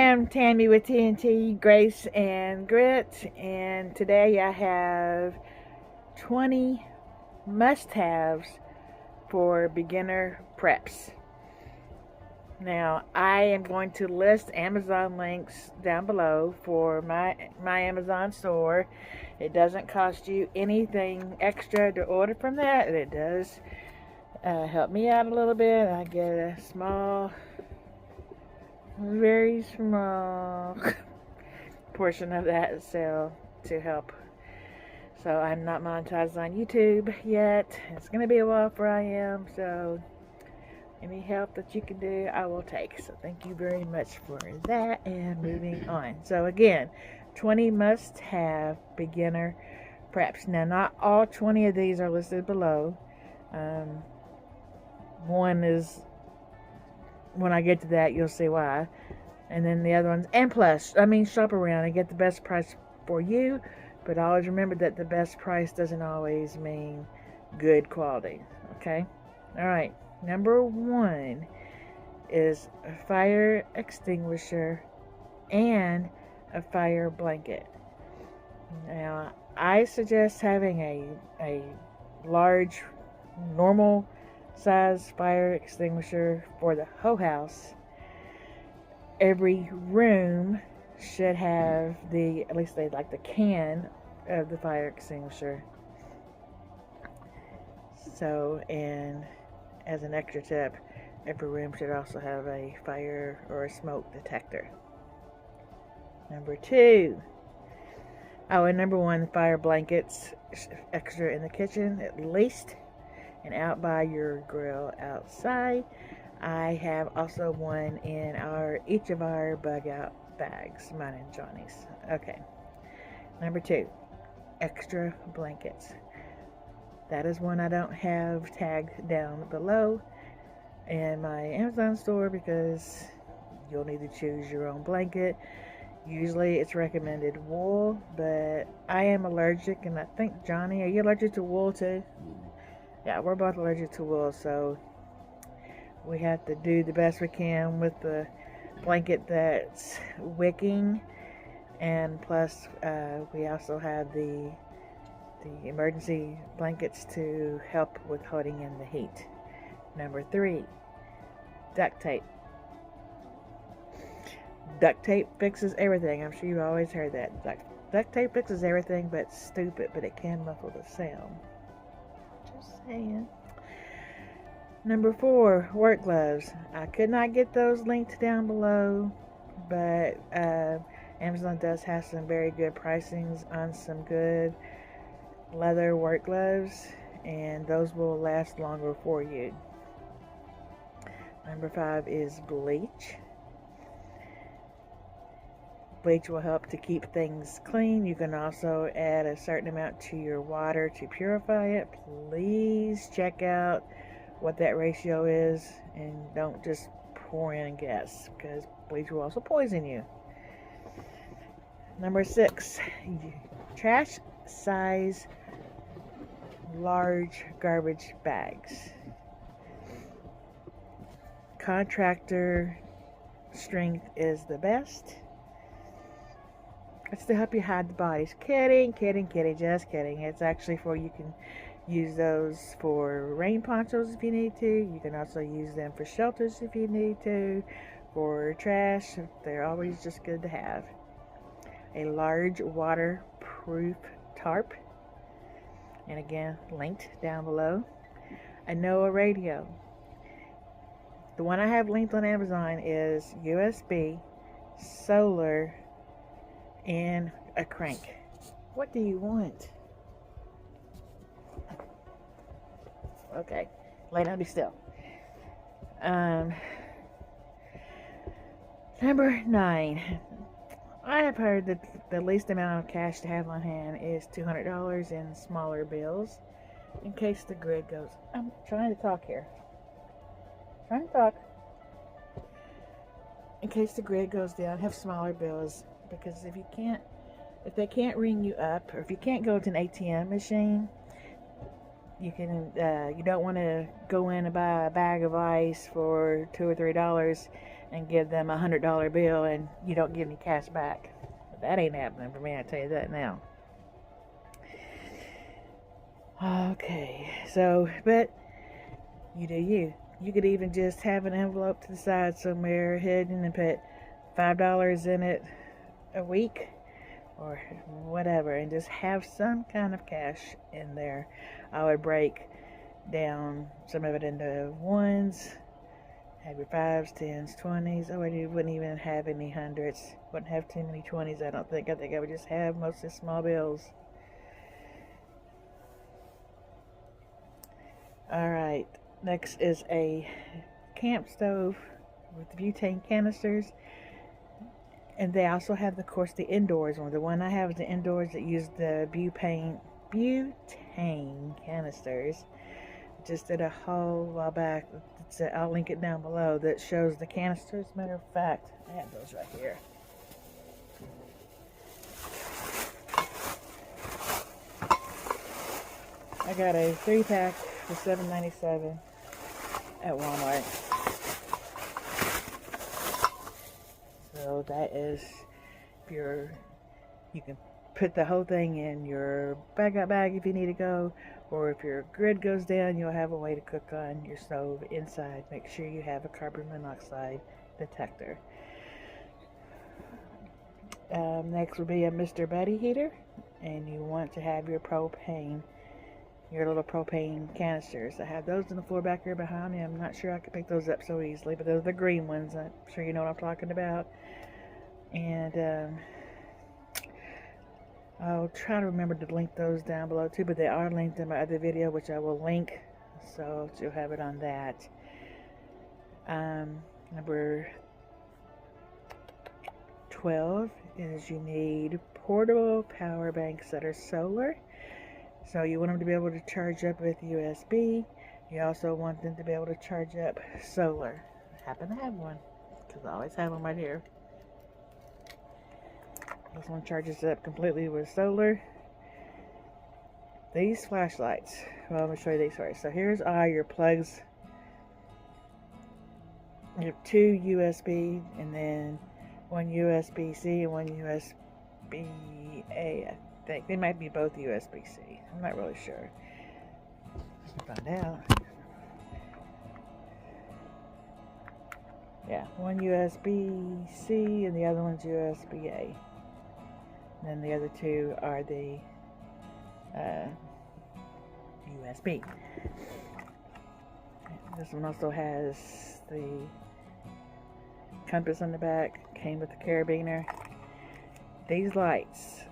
am Tammy with TNT Grace and Grit, and today I have 20 must-haves for beginner preps. Now, I am going to list Amazon links down below for my Amazon store. It doesn't cost you anything extra to order from that. It does help me out a little bit. I get a small, very small portion of that sale to help. So I'm not monetized on YouTube yet. It's going to be a while before I am, so any help that you can do, I will take. So thank you very much for that, and moving on. So again, 20 must-have beginner preps. Now, not all 20 of these are listed below. One is, when I get to that, you'll see why. And then the other ones, and plus, shop around and get the best price for you. But always remember that the best price doesn't always mean good quality. Okay? Alright. Number 1 is a fire extinguisher and a fire blanket. Now, I suggest having a large, normal size fire extinguisher for the whole house. Every room should have at least they like the can of the fire extinguisher. So, and as an extra tip, every room should also have a fire or a smoke detector. Number 2. And number 1, the fire blankets extra in the kitchen at least, and out by your grill outside. I have also one in each of our bug out bags, mine and Johnny's. Okay. Number 2, extra blankets. That is one I don't have tagged down below in my Amazon store because you'll need to choose your own blanket. Usually it's recommended wool, but I am allergic, and I think, Johnny, are you allergic to wool too? Yeah, we're both allergic to wool, so we have to do the best we can with the blanket that's wicking, and plus we also have the emergency blankets to help with holding in the heat. Number 3, duct tape. Duct tape fixes everything. I'm sure you've always heard that. Duct tape fixes everything but stupid, but it can muffle the sound. Just saying. Number 4, work gloves. I could not get those linked down below, but Amazon does have some very good pricings on some good leather work gloves, and those will last longer for you. Number 5 is bleach. Bleach will help to keep things clean. You can also add a certain amount to your water to purify it. Please check out what that ratio is, and don't just pour in and guess, because bleach will also poison you. Number 6, trash size large garbage bags. Contractor strength is the best. It's to help you hide the bodies. Kidding, just kidding. It's actually you can use those for rain ponchos if you need to. You can also use them for shelters if you need to. For trash, they're always just good to have. A large waterproof tarp, and again, linked down below. A NOAA radio. The one I have linked on Amazon is USB, solar, and a crank. What do you want? Okay, lay down, be still. Number 9. I have heard that the least amount of cash to have on hand is $200 in smaller bills, in case the grid goes. I'm trying to talk here. In case the grid goes down, have smaller bills, because if they can't ring you up, or if you can't go to an ATM machine, you don't want to go in and buy a bag of ice for $2 or $3 and give them $100 bill and you don't give any cash back. That ain't happening for me, I tell you that now. Okay, so, but you do you. You could even just have an envelope to the side somewhere hidden and put $5 in it a week or whatever, and just have some kind of cash in there. I would break down some of it into ones, have your 5s, 10s, 20s. Oh, you wouldn't even have any hundreds. Wouldn't have too many 20s, I don't think. I think I would just have mostly small bills. Alright, next is a camp stove with butane canisters. And they also have, of course, the indoors one. The one I have is the indoors that use the butane canisters. Just did a haul a while back. I'll link it down below that shows the canisters. Matter of fact, I have those right here. I got a 3-pack for $7.97 at Walmart. So that is you can put the whole thing in your bag if you need to go, or if your grid goes down, you'll have a way to cook on your stove inside. Make sure you have a carbon monoxide detector. Next would be a Mr. Buddy heater, and you want to have your propane, your little propane canisters. I have those in the floor back here behind me. I'm not sure I can pick those up so easily, but those are the green ones. I'm sure you know what I'm talking about. And I'll try to remember to link those down below too, but they are linked in my other video, which I will link, so you'll have it on that. Number 12 is you need portable power banks that are solar. So you want them to be able to charge up with USB. You also want them to be able to charge up solar. I happen to have one, because I always have them right here. This one charges up completely with solar. These flashlights, well, I'm going to show you these first. So here's all your plugs. You have 2 USB, and then 1 USB-C and 1 USB-A, I think. They might be both USB-C. I'm not really sure. Let's find out. Yeah, 1 USB-C and the other one's USB-A. And then the other 2 are the USB. This one also has the compass on the back, came with the carabiner. These lights,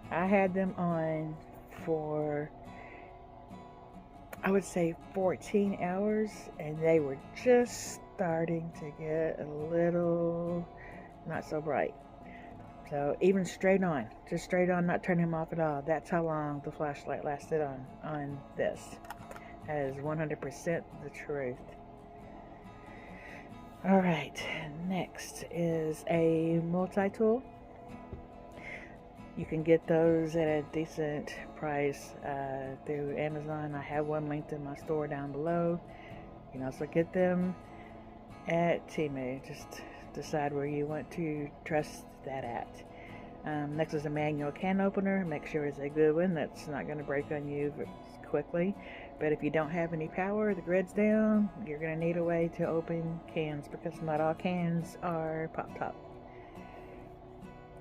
I had them on for, I would say 14 hours, and they were just starting to get a little not so bright. So even straight on, just straight on, not turning them off at all. That's how long the flashlight lasted on this. That is 100% the truth. Alright, next is a multi-tool. You can get those at a decent price through Amazon. I have one linked in my store down below. You can also get them at Temu. Just decide where you want to trust that at. Next is a manual can opener. Make sure it's a good one that's not going to break on you quickly. But if you don't have any power, the grid's down, you're going to need a way to open cans, because not all cans are pop top.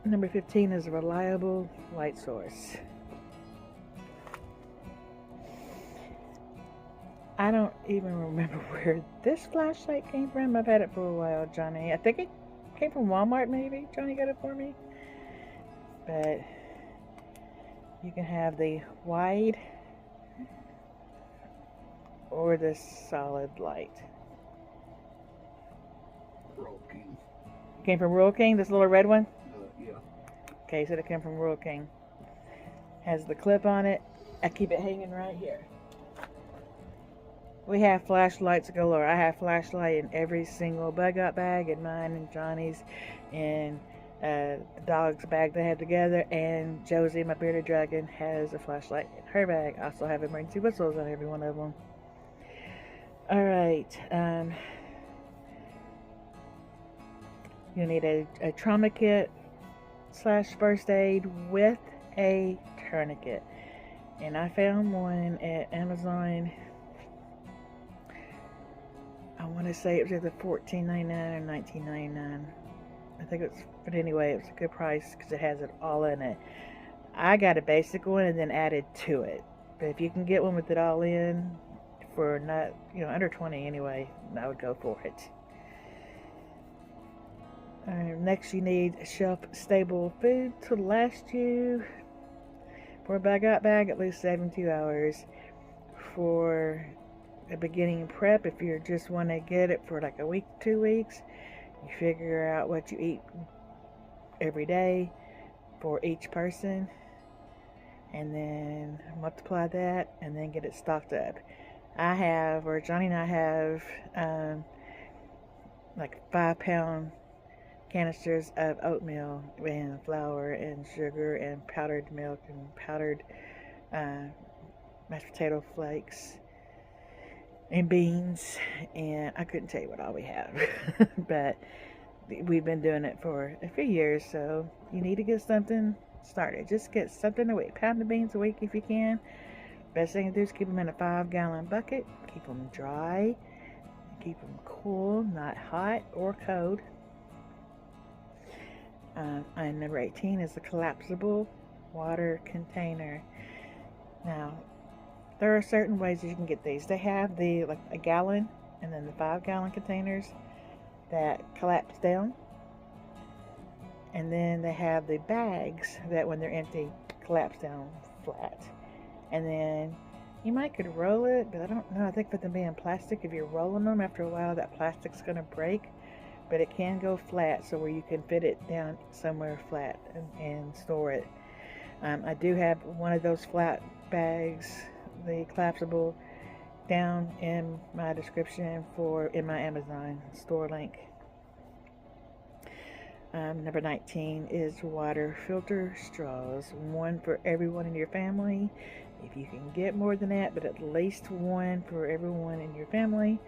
Number 15 is a reliable light source. I don't even remember where this flashlight came from. I've had it for a while, Johnny. I think it came from Walmart, maybe. Johnny got it for me. But you can have the wide or the solid light. Rural King. Came from Rural King, this little red one? Yeah. Okay, so it came from Rural King. Has the clip on it. I keep it hanging right here. We have flashlights galore. I have flashlight in every single bug out bag, in mine and Johnny's, and the dog's bag they have together, and Josie, my bearded dragon, has a flashlight in her bag. I also have emergency whistles on every one of them. Alright, You'll need a trauma kit / first aid with a tourniquet. And I found one at Amazon. I want to say it was either $14.99 or $19.99. I think it was, but anyway, it was a good price because it has it all in it. I got a basic one and then added to it. But if you can get one with it all in for not, under 20 anyway, I would go for it. Next, you need shelf-stable food to last you for a bag at least 72 hours. For a beginning prep, if you just want to get it for like a week, 2 weeks, you figure out what you eat every day for each person, and then multiply that, and then get it stocked up. Johnny and I have like 5-pound canisters of oatmeal and flour and sugar and powdered milk and powdered mashed potato flakes and beans, and I couldn't tell you what all we have. But we've been doing it for a few years, so you need to get something started. Just get something a week. Pound of beans a week if you can. Best thing to do is keep them in a 5-gallon bucket. Keep them dry. Keep them cool, not hot or cold. And number 18 is a collapsible water container. Now, there are certain ways that you can get these. They have like a gallon and then the 5-gallon containers that collapse down. And then they have the bags that when they're empty collapse down flat. And then you could roll it, but I don't know. I think with them being plastic, if you're rolling them, after a while that plastic's going to break. But it can go flat, so where you can fit it down somewhere flat and store it. I do have one of those flat bags, the collapsible, down in my description in my Amazon store link. Number 19 is water filter straws. One for everyone in your family. If you can get more than that, but at least one for everyone in your family.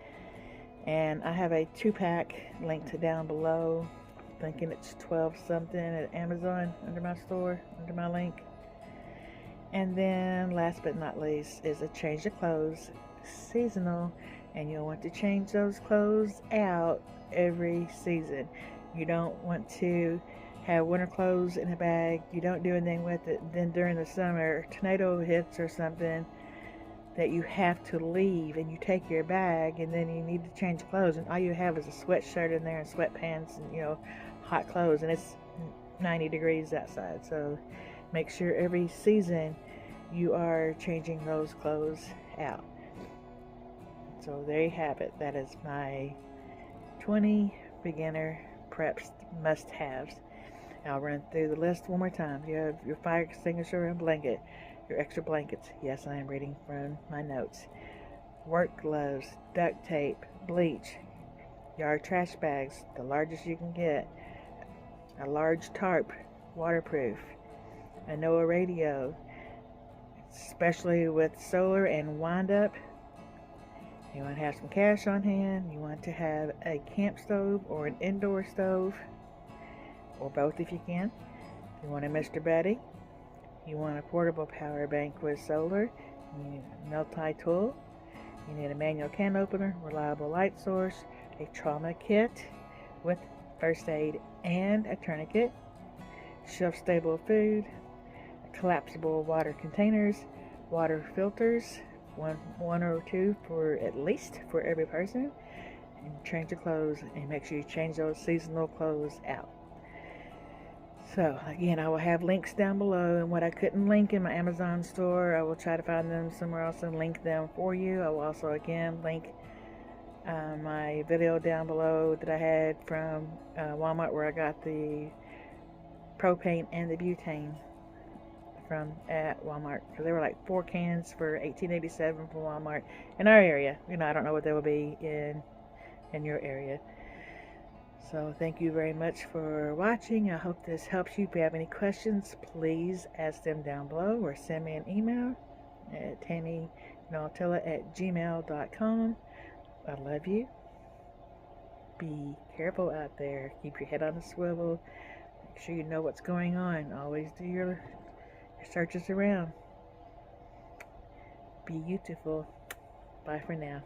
And I have a 2-pack linked down below. I'm thinking it's 12 something at Amazon under my store, under my link. And then last but not least is a change of clothes, seasonal, and you'll want to change those clothes out every season. You don't want to have winter clothes in a bag. You don't do anything with it. Then during the summer, tornado hits or something that you have to leave, and you take your bag, and then you need to change clothes, and all you have is a sweatshirt in there and sweatpants and hot clothes, and it's 90 degrees outside. So make sure every season you are changing those clothes out. So there you have it. That is my 20 beginner preps must-haves. I'll run through the list one more time. You have your fire extinguisher and blanket, your extra blankets. Yes, I am reading from my notes. Work gloves, duct tape, bleach, yard trash bags, the largest you can get, a large tarp, waterproof, a NOAA radio, especially with solar and wind up. You want to have some cash on hand. You want to have a camp stove or an indoor stove, or both if you can. You want a Mr. Betty. You want a portable power bank with solar. You need a multi-tool. You need a manual can opener, reliable light source, a trauma kit with first aid and a tourniquet, shelf-stable food, collapsible water containers, water filters, one or two for at least for every person, and change your clothes, and make sure you change those seasonal clothes out. So again, I will have links down below, and what I couldn't link in my Amazon store, I will try to find them somewhere else and link them for you. I will also again link my video down below that I had from Walmart, where I got the propane and the butane from at Walmart, because they were like 4 cans for $18.87 from Walmart in our area. I don't know what they will be in your area. So thank you very much for watching. I hope this helps you. If you have any questions, please ask them down below, or send me an email at Nall-Tillett@gmail.com. I love you. Be careful out there. Keep your head on a swivel. Make sure you know what's going on. Always do your searches around. Be beautiful. Bye for now.